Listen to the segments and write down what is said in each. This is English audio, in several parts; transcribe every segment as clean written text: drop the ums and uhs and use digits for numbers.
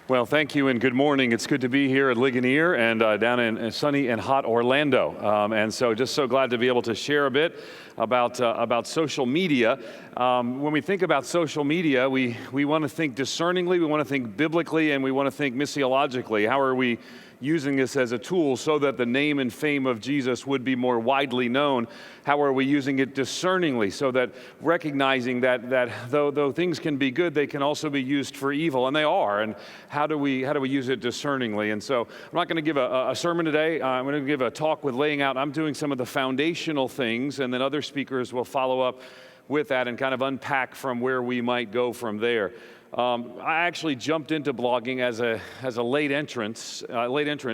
Well, thank you and good morning. It's good to be here at Ligonier and down in sunny and hot Orlando. And so just so glad to be able to share a bit about social media. When we think about social media, we want to think discerningly, we want to think biblically, and we want to think missiologically. How are we using this as a tool so that the name and fame of Jesus would be more widely known? How are we using it discerningly so that recognizing that though things can be good, they can also be used for evil, and they are. And how do we use it discerningly? And so I'm not going to give a sermon today. I'm going to give a talk with laying out. I'm doing some of the foundational things, and then other speakers will follow up with that and kind of unpack from where we might go from there. I actually jumped into blogging as a late entrant.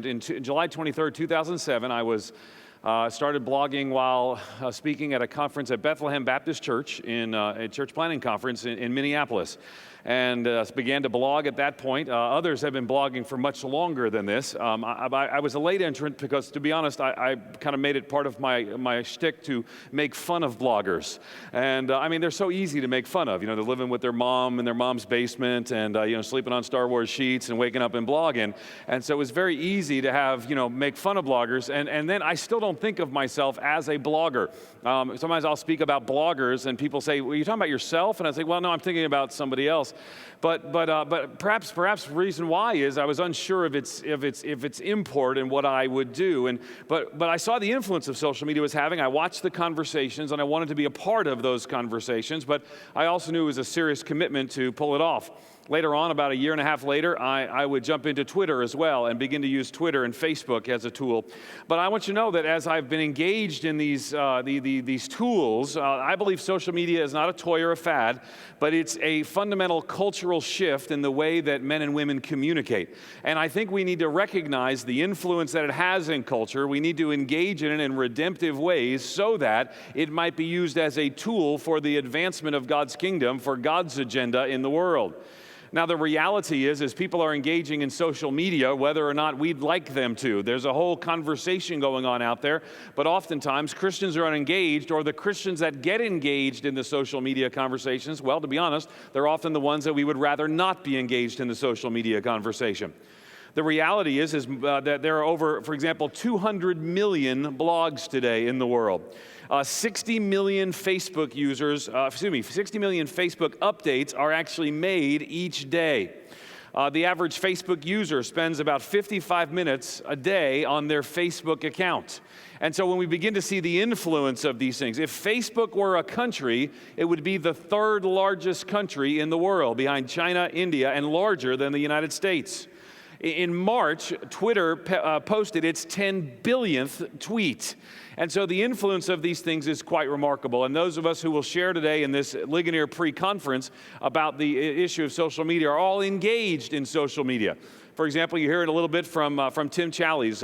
In July 23rd, 2007, I started blogging while speaking at a conference at Bethlehem Baptist Church a church planning conference in Minneapolis. And began to blog at that point. Others have been blogging for much longer than this. I was a late entrant because, to be honest, I kind of made it part of my shtick to make fun of bloggers. And I mean, they're so easy to make fun of. You know, they're living with their mom in their mom's basement and, sleeping on Star Wars sheets and waking up and blogging. And so it was very easy to have, make fun of bloggers. And then I still don't think of myself as a blogger. Sometimes I'll speak about bloggers and people say, well, you're talking about yourself? And I say, well, no, I'm thinking about somebody else. But perhaps reason why is I was unsure of its import and what I would do. But I saw the influence of social media was having. I watched the conversations and I wanted to be a part of those conversations. But I also knew it was a serious commitment to pull it off. Later on, about a year and a half later, I would jump into Twitter as well and begin to use Twitter and Facebook as a tool. But I want you to know that as I've been engaged in these tools, I believe social media is not a toy or a fad, but it's a fundamental cultural shift in the way that men and women communicate. And I think we need to recognize the influence that it has in culture. We need to engage in it in redemptive ways so that it might be used as a tool for the advancement of God's kingdom, for God's agenda in the world. Now, the reality is people are engaging in social media, whether or not we'd like them to. There's a whole conversation going on out there, but oftentimes Christians are unengaged, or the Christians that get engaged in the social media conversations, well, to be honest, they're often the ones that we would rather not be engaged in the social media conversation. The reality is that there are over, for example, 200 million blogs today in the world. 60 million Facebook updates are actually made each day. The average Facebook user spends about 55 minutes a day on their Facebook account. And so when we begin to see the influence of these things, if Facebook were a country, it would be the third largest country in the world, behind China, India, and larger than the United States. In March, Twitter posted its 10 billionth tweet. And so the influence of these things is quite remarkable. And those of us who will share today in this Ligonier pre-conference about the issue of social media are all engaged in social media. For example, you hear it a little bit from Tim Challies,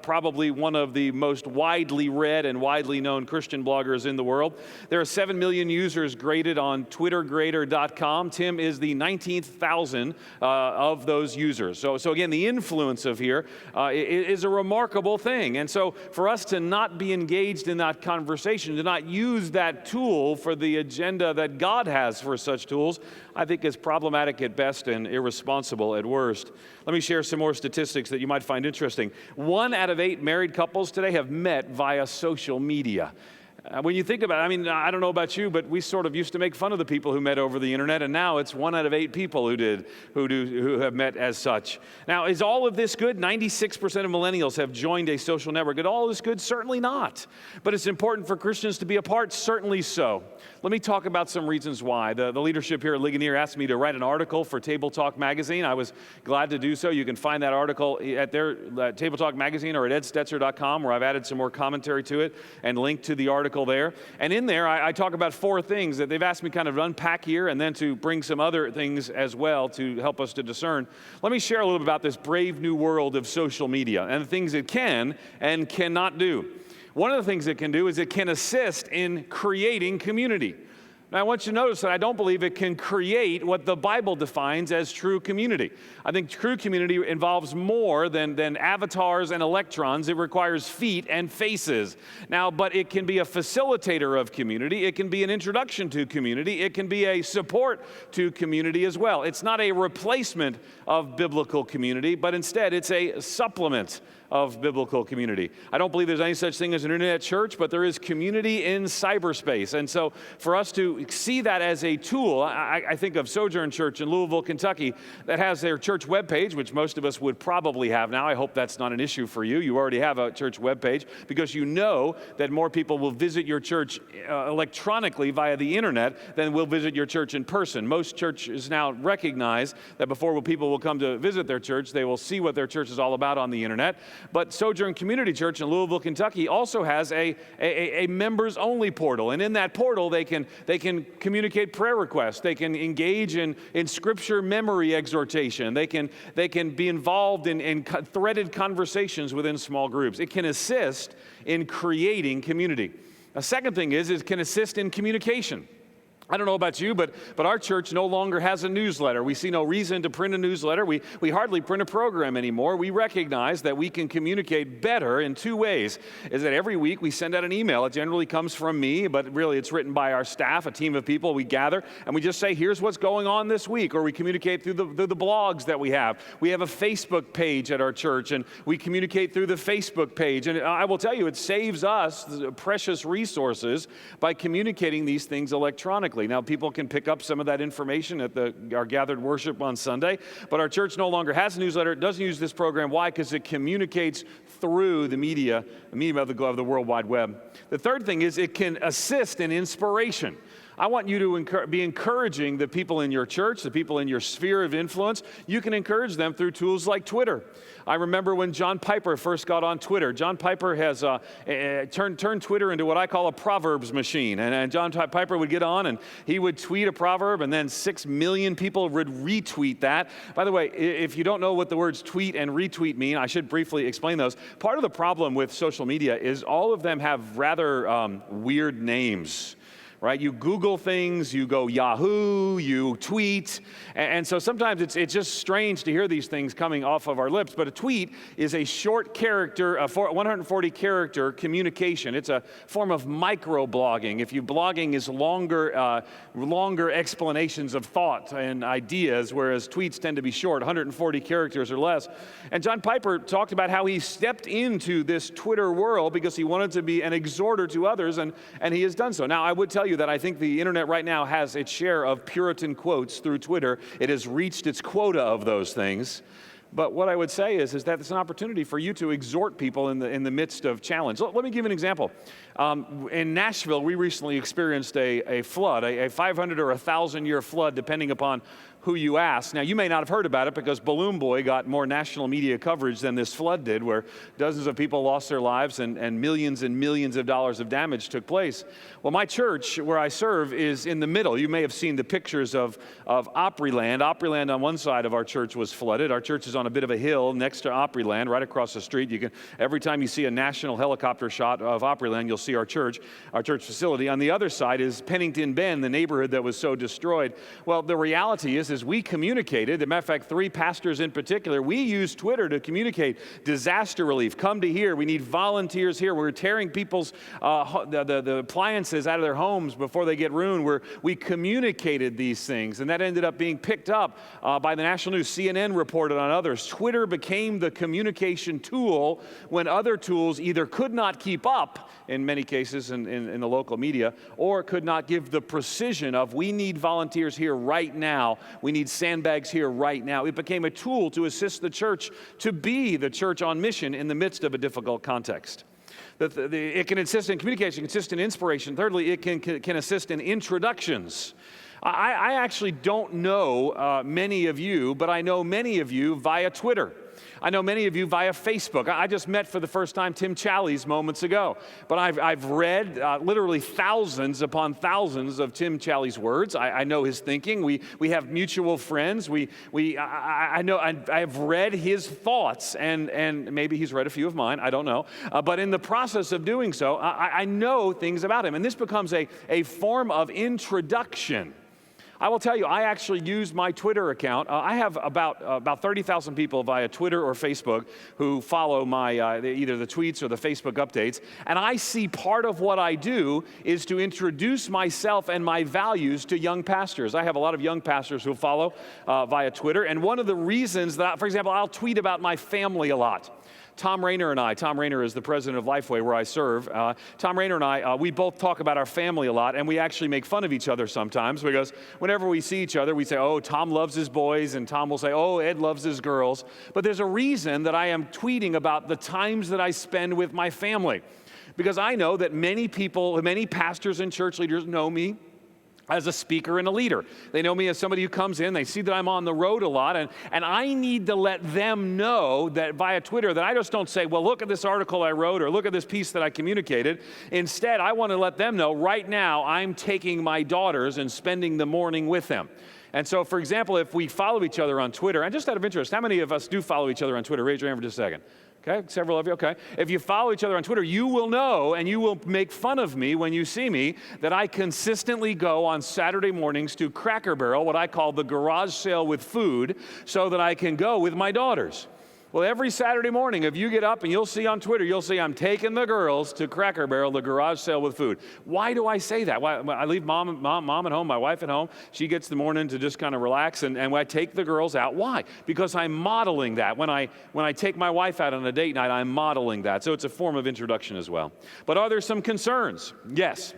probably one of the most widely read and widely known Christian bloggers in the world. There are 7 million users graded on twittergrader.com. Tim is the 19th thousand of those users. So again, the influence of here is a remarkable thing. And so for us to not be engaged in that conversation, to not use that tool for the agenda that God has for such tools, I think is problematic at best and irresponsible at worst. Let me share some more statistics that you might find interesting. 1 out of 8 married couples today have met via social media. When you think about it, I mean, I don't know about you, but we sort of used to make fun of the people who met over the internet, and now it's 1 out of 8 people who have met as such. Now, is all of this good? 96% of millennials have joined a social network. Is all of this good? Certainly not. But it's important for Christians to be a part? Certainly so. Let me talk about some reasons why. The leadership here at Ligonier asked me to write an article for Table Talk Magazine. I was glad to do so. You can find that article at their Table Talk Magazine or at edstetzer.com, where I've added some more commentary to it and linked to the article there. And in there, I talk about 4 things that they've asked me kind of to unpack here and then to bring some other things as well to help us to discern. Let me share a little bit about this brave new world of social media and the things it can and cannot do. One of the things it can do is it can assist in creating community. Now, I want you to notice that I don't believe it can create what the Bible defines as true community. I think true community involves more than avatars and electrons. It requires feet and faces. Now, but it can be a facilitator of community. It can be an introduction to community. It can be a support to community as well. It's not a replacement of biblical community, but instead it's a supplement of biblical community. I don't believe there's any such thing as an internet church, but there is community in cyberspace. And so for us to see that as a tool, I think of Sojourn Church in Louisville, Kentucky, that has their church webpage, which most of us would probably have now. I hope that's not an issue for you. You already have a church webpage because you know that more people will visit your church electronically via the internet than will visit your church in person. Most churches now recognize that before people will come to visit their church, they will see what their church is all about on the internet. But Sojourn Community Church in Louisville, Kentucky also has a members-only portal. And in that portal, they can communicate prayer requests. They can engage in scripture memory exhortation. They can be involved in threaded conversations within small groups. It can assist in creating community. A second thing is it can assist in communication. I don't know about you, but our church no longer has a newsletter. We see no reason to print a newsletter. We hardly print a program anymore. We recognize that we can communicate better in two ways. Is that every week we send out an email. It generally comes from me, but really it's written by our staff, a team of people. We gather and we just say, here's what's going on this week. Or we communicate through the blogs that we have. We have a Facebook page at our church, and we communicate through the Facebook page. And I will tell you, it saves us precious resources by communicating these things electronically. Now, people can pick up some of that information at our gathered worship on Sunday, but our church no longer has a newsletter. It doesn't use this program. Why? Because it communicates through the medium of the World Wide Web. The third thing is it can assist in inspiration. I want you to be encouraging the people in your church, the people in your sphere of influence. You can encourage them through tools like Twitter. I remember when John Piper first got on Twitter. John Piper has turned Twitter into what I call a proverbs machine. And John Piper would get on and he would tweet a proverb, and then 6 million people would retweet that. By the way, if you don't know what the words tweet and retweet mean, I should briefly explain those. Part of the problem with social media is all of them have rather weird names. Right? You Google things, you go Yahoo, you tweet, and so sometimes it's just strange to hear these things coming off of our lips, but a tweet is a short character, 140 character communication. It's a form of microblogging. If you blogging is longer explanations of thought and ideas, whereas tweets tend to be short, 140 characters or less. And John Piper talked about how he stepped into this Twitter world because he wanted to be an exhorter to others, and he has done so. Now, I would tell you that I think the internet right now has its share of Puritan quotes through Twitter. It has reached its quota of those things. But what I would say is that it's an opportunity for you to exhort people in the midst of challenge. Let me give you an example. In Nashville, we recently experienced a flood, a 500 or 1,000-year flood, depending upon who you ask. Now, you may not have heard about it because Balloon Boy got more national media coverage than this flood did, where dozens of people lost their lives and millions of dollars of damage took place. Well, my church, where I serve, is in the middle. You may have seen the pictures of Opryland. Opryland on one side of our church was flooded. Our church is on a bit of a hill next to Opryland, right across the street. Every time you see a national helicopter shot of Opryland, you'll see our church facility. On the other side is Pennington Bend, the neighborhood that was so destroyed. Well, the reality is we communicated. As a matter of fact, 3 pastors in particular, we used Twitter to communicate disaster relief. Come to here. We need volunteers here. We're tearing people's the appliances out of their homes before they get ruined. We communicated these things, and that ended up being picked up by the national news. CNN reported on others. Twitter became the communication tool when other tools either could not keep up, in many cases in the local media, or could not give the precision of, we need volunteers here right now. We need sandbags here right now. It became a tool to assist the church to be the church on mission in the midst of a difficult context. It can assist in communication, assist in inspiration. Thirdly, it can assist in introductions. I actually don't know many of you, but I know many of you via Twitter. I know many of you via Facebook. I just met for the first time Tim Challies moments ago, but I've read literally thousands upon thousands of Tim Challies' words. I know his thinking. We have mutual friends. I know I've read his thoughts, and maybe he's read a few of mine. I don't know. But in the process of doing so, I know things about him, and this becomes a form of introduction. I will tell you, I actually use my Twitter account. I have about 30,000 people via Twitter or Facebook who follow my either the tweets or the Facebook updates. And I see part of what I do is to introduce myself and my values to young pastors. I have a lot of young pastors who follow via Twitter. And one of the reasons that, for example, I'll tweet about my family a lot. Tom Rainer is the president of Lifeway where I serve. Tom Rainer and I, we both talk about our family a lot, and we actually make fun of each other sometimes because whenever we see each other, we say, oh, Tom loves his boys, and Tom will say, oh, Ed loves his girls. But there's a reason that I am tweeting about the times that I spend with my family, because I know that many people, many pastors and church leaders know me as a speaker and a leader. They know me as somebody who comes in, they see that I'm on the road a lot, and I need to let them know that via Twitter that I just don't say, well, look at this article I wrote or look at this piece that I communicated. Instead, I want to let them know right now I'm taking my daughters and spending the morning with them. And so, for example, if we follow each other on Twitter, and just out of interest, how many of us do follow each other on Twitter? Raise your hand for just a second. Okay, several of you, okay. If you follow each other on Twitter, you will know and you will make fun of me when you see me that I consistently go on Saturday mornings to Cracker Barrel, what I call the garage sale with food, so that I can go with my daughters. Well, every Saturday morning, if you get up and you'll see on Twitter, you'll see I'm taking the girls to Cracker Barrel, the garage sale with food. Why do I say that? Why, I leave mom at home, my wife at home. She gets the morning to just kind of relax, and I take the girls out. Why? Because I'm modeling that. When I take my wife out on a date night, I'm modeling that. So it's a form of introduction as well. But are there some concerns? Yes.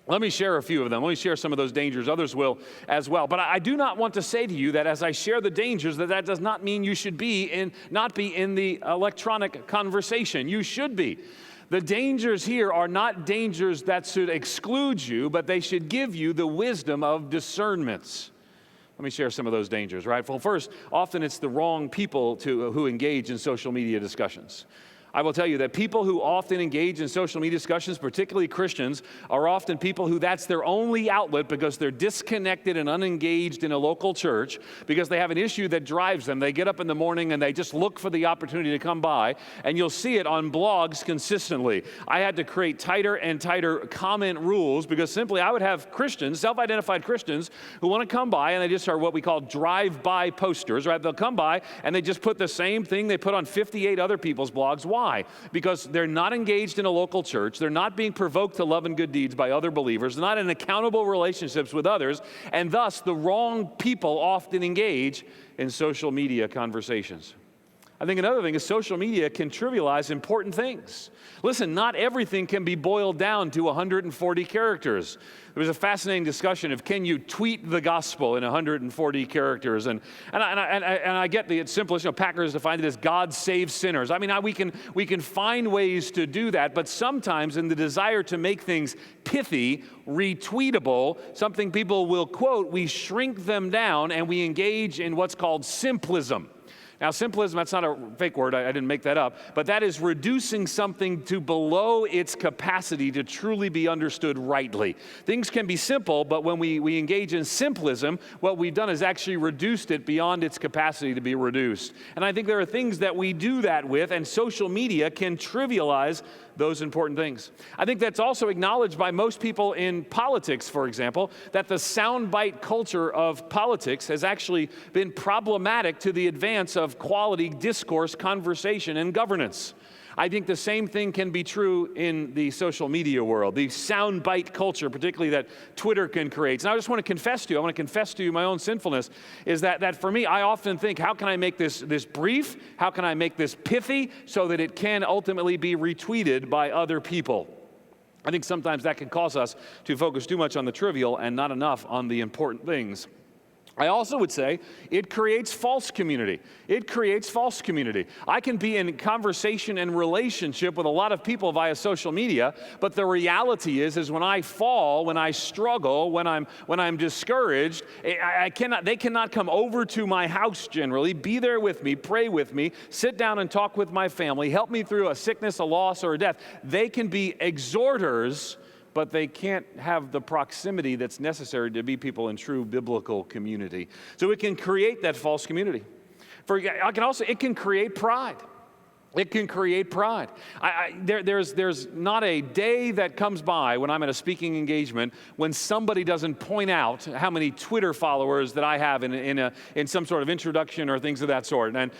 Let me share a few of them. Let me share some of those dangers. Others will as well. But I do not want to say to you that as I share the dangers, that does not mean you should not be in the electronic conversation. You should be. The dangers here are not dangers that should exclude you, but they should give you the wisdom of discernments. Let me share some of those dangers, right? Well, first, often it's the wrong people who engage in social media discussions. I will tell you that people who often engage in social media discussions, particularly Christians, are often people who that's their only outlet because they're disconnected and unengaged in a local church because they have an issue that drives them. They get up in the morning and they just look for the opportunity to come by, and you'll see it on blogs consistently. I had to create tighter and tighter comment rules because simply I would have Christians, self-identified Christians, who want to come by and they just are what we call drive-by posters, right? They'll come by and they just put the same thing they put on 58 other people's blogs. Why? Because they're not engaged in a local church. They're not being provoked to love and good deeds by other believers. They're not in accountable relationships with others. And thus, the wrong people often engage in social media conversations. I think another thing is social media can trivialize important things. Listen, not everything can be boiled down to 140 characters. There was a fascinating discussion of can you tweet the gospel in 140 characters, and I get it's simplest. Packers defined it as God saves sinners. I mean, we can find ways to do that, but sometimes in the desire to make things pithy, retweetable, something people will quote, we shrink them down and we engage in what's called simplism. Now, simplism, that's not a fake word, I didn't make that up, but that is reducing something to below its capacity to truly be understood rightly. Things can be simple, but when we engage in simplism, what we've done is actually reduced it beyond its capacity to be reduced. And I think there are things that we do that with, and social media can trivialize those important things. I think that's also acknowledged by most people in politics, for example, that the soundbite culture of politics has actually been problematic to the advance of quality discourse, conversation, and governance. I think the same thing can be true in the social media world, the soundbite culture, particularly that Twitter can create. And I just want to confess to you my own sinfulness, is that for me, I often think, how can I make this brief? How can I make this pithy so that it can ultimately be retweeted by other people? I think sometimes that can cause us to focus too much on the trivial and not enough on the important things. I also would say it creates false community. It creates false community. I can be in conversation and relationship with a lot of people via social media, but the reality is when I fall, when I struggle, when I'm discouraged, they cannot come over to my house generally, be there with me, pray with me, sit down and talk with my family, help me through a sickness, a loss, or a death. They can be exhorters, but they can't have the proximity that's necessary to be people in true biblical community. So it can create that false community. It can create pride. It can create pride. There's not a day that comes by when I'm at a speaking engagement when somebody doesn't point out how many Twitter followers that I have in some sort of introduction or things of that sort. And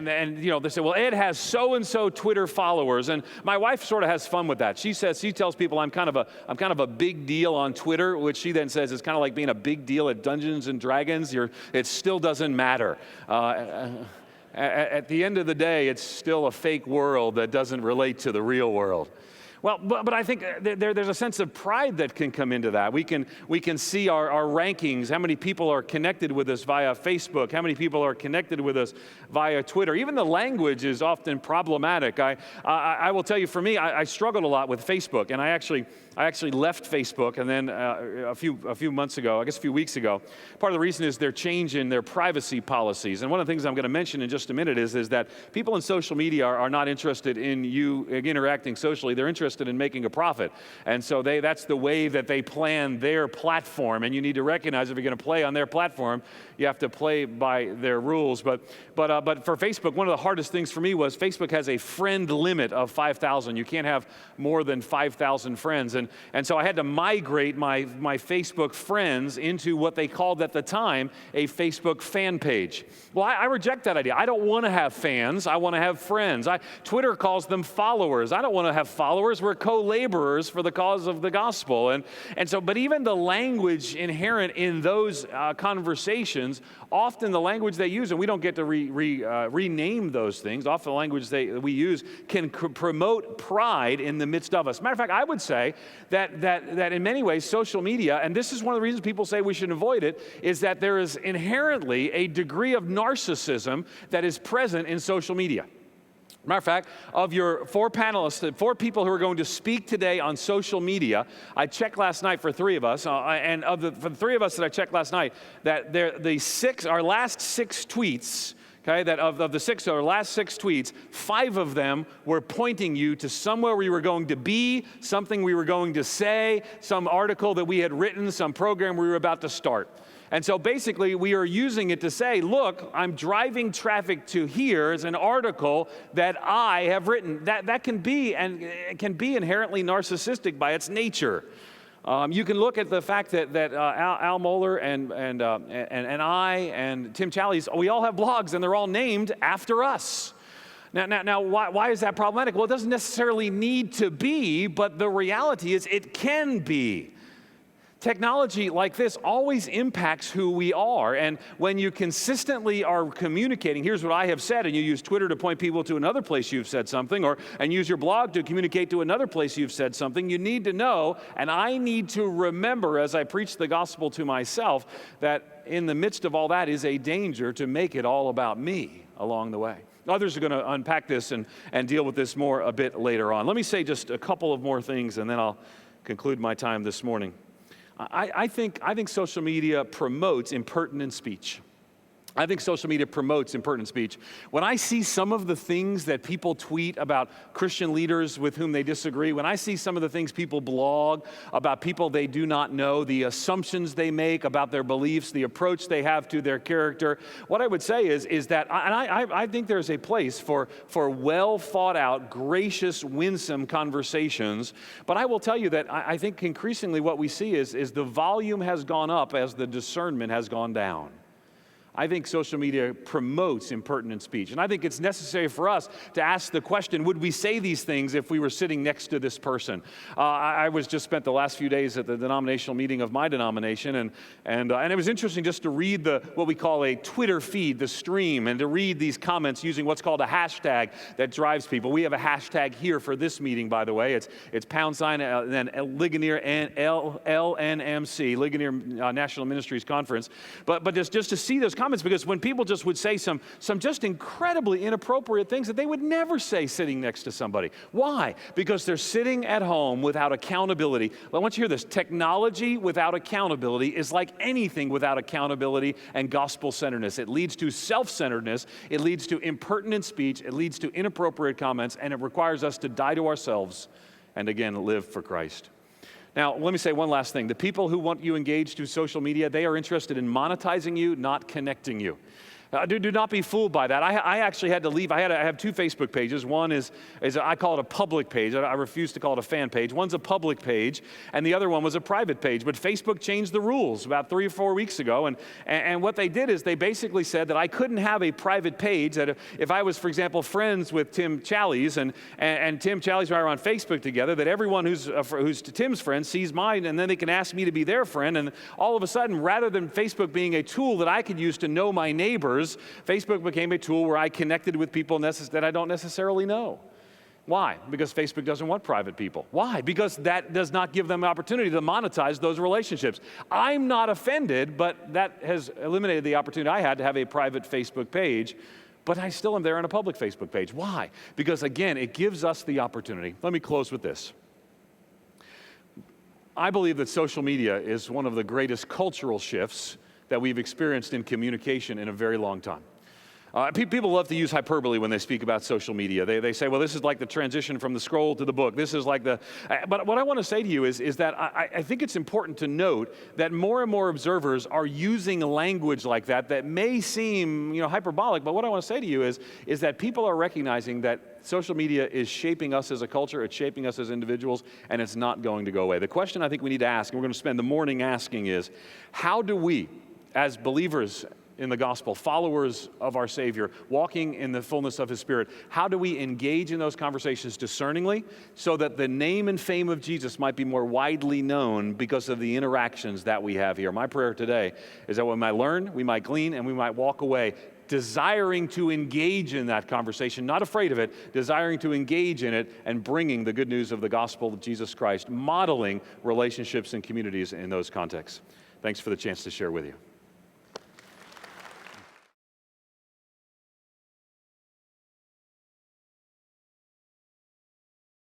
they say, well, Ed has so-and-so Twitter followers. And my wife sort of has fun with that. She tells people I'm kind of a big deal on Twitter, which she then says is kind of like being a big deal at Dungeons and Dragons. It still doesn't matter. At the end of the day, it's still a fake world that doesn't relate to the real world. Well, but I think there's a sense of pride that can come into that. We can see our rankings, how many people are connected with us via Facebook, how many people are connected with us via Twitter. Even the language is often problematic. I will tell you, for me, I struggled a lot with Facebook, and I actually left Facebook, and then a few months ago, I guess a few weeks ago. Part of the reason is they're changing their privacy policies. And one of the things I'm going to mention in just a minute is that people in social media are not interested in you interacting socially. They're interested in making a profit. And so that's the way that they plan their platform. And you need to recognize if you're going to play on their platform, you have to play by their rules. But for Facebook, one of the hardest things for me was Facebook has a friend limit of 5,000. You can't have more than 5,000 friends. And so I had to migrate my Facebook friends into what they called at the time a Facebook fan page. Well, I reject that idea. I don't want to have fans. I want to have friends. Twitter calls them followers. I don't want to have followers. We're co-laborers for the cause of the gospel. And so, but even the language inherent in those conversations, often the language they use, and we don't get to rename those things, often the language we use can promote pride in the midst of us. Matter of fact, I would say that in many ways, social media, and this is one of the reasons people say we should avoid it, is that there is inherently a degree of narcissism that is present in social media. Matter of fact, of your 4 panelists, 4 people who are going to speak today on social media, I checked last night for 3 of us, and for the 3 of us that I checked last night, that our last 6 tweets, okay, that of the 6, our last 6 tweets, 5 of them were pointing you to somewhere we were going to be, something we were going to say, some article that we had written, some program we were about to start. And so basically, we are using it to say, look, I'm driving traffic to here as an article that I have written. That can be, and it can be inherently narcissistic by its nature. You can look at the fact that Al Mohler and I and Tim Challies, we all have blogs, and they're all named after us. Now, why is that problematic? Well, it doesn't necessarily need to be, but the reality is it can be. Technology like this always impacts who we are, and when you consistently are communicating, here's what I have said, and you use Twitter to point people to another place you've said something, and use your blog to communicate to another place you've said something, you need to know, and I need to remember as I preach the gospel to myself, that in the midst of all that is a danger to make it all about me along the way. Others are going to unpack this and deal with this more a bit later on. Let me say just a couple of more things, and then I'll conclude my time this morning. I think social media promotes impertinent speech. I think social media promotes impertinent speech. When I see some of the things that people tweet about Christian leaders with whom they disagree, when I see some of the things people blog about people they do not know, the assumptions they make about their beliefs, the approach they have to their character, what I would say is that, and I think there's a place for well thought out, gracious, winsome conversations, but I will tell you that I think increasingly what we see is the volume has gone up as the discernment has gone down. I think social media promotes impertinent speech. And I think it's necessary for us to ask the question, would we say these things if we were sitting next to this person? I was just spent the last few days at the denominational meeting of my denomination, and it was interesting just to read what we call a Twitter feed, the stream, and to read these comments using what's called a hashtag that drives people. We have a hashtag here for this meeting, by the way. It's #, and then Ligonier and LNMC, Ligonier National Ministries Conference. But just to see those comments, because when people just would say some just incredibly inappropriate things that they would never say sitting next to somebody. Why? Because they're sitting at home without accountability. I want you to hear this. Technology without accountability is like anything without accountability and gospel-centeredness. It leads to self-centeredness. It leads to impertinent speech. It leads to inappropriate comments, and it requires us to die to ourselves and, again, live for Christ. Now, let me say one last thing. The people who want you engaged through social media, they are interested in monetizing you, not connecting you. Do not be fooled by that. I actually had to leave. I have two Facebook pages. One is I call it a public page. I refuse to call it a fan page. One's a public page, and the other one was a private page. But Facebook changed the rules about 3 or 4 weeks ago, and what they did is they basically said that I couldn't have a private page, that if I was, for example, friends with Tim Challies, and Tim Challies and I are on Facebook together, that everyone who's Tim's friend sees mine, and then they can ask me to be their friend, and all of a sudden, rather than Facebook being a tool that I could use to know my neighbors, Facebook became a tool where I connected with people that I don't necessarily know. Why? Because Facebook doesn't want private people. Why? Because that does not give them the opportunity to monetize those relationships. I'm not offended, but that has eliminated the opportunity I had to have a private Facebook page, but I still am there on a public Facebook page. Why? Because, again, it gives us the opportunity. Let me close with this. I believe that social media is one of the greatest cultural shifts that we've experienced in communication in a very long time. People love to use hyperbole when they speak about social media. They say, well, this is like the transition from the scroll to the book. This is like but what I want to say to you is that I think it's important to note that more and more observers are using language like that may seem, hyperbolic, but what I want to say to you is that people are recognizing that social media is shaping us as a culture, it's shaping us as individuals, and it's not going to go away. The question I think we need to ask, and we're going to spend the morning asking, is how do we, as believers in the gospel, followers of our Savior, walking in the fullness of His Spirit, how do we engage in those conversations discerningly so that the name and fame of Jesus might be more widely known because of the interactions that we have here? My prayer today is that we might learn, we might glean, and we might walk away desiring to engage in that conversation, not afraid of it, desiring to engage in it and bringing the good news of the gospel of Jesus Christ, modeling relationships and communities in those contexts. Thanks for the chance to share with you.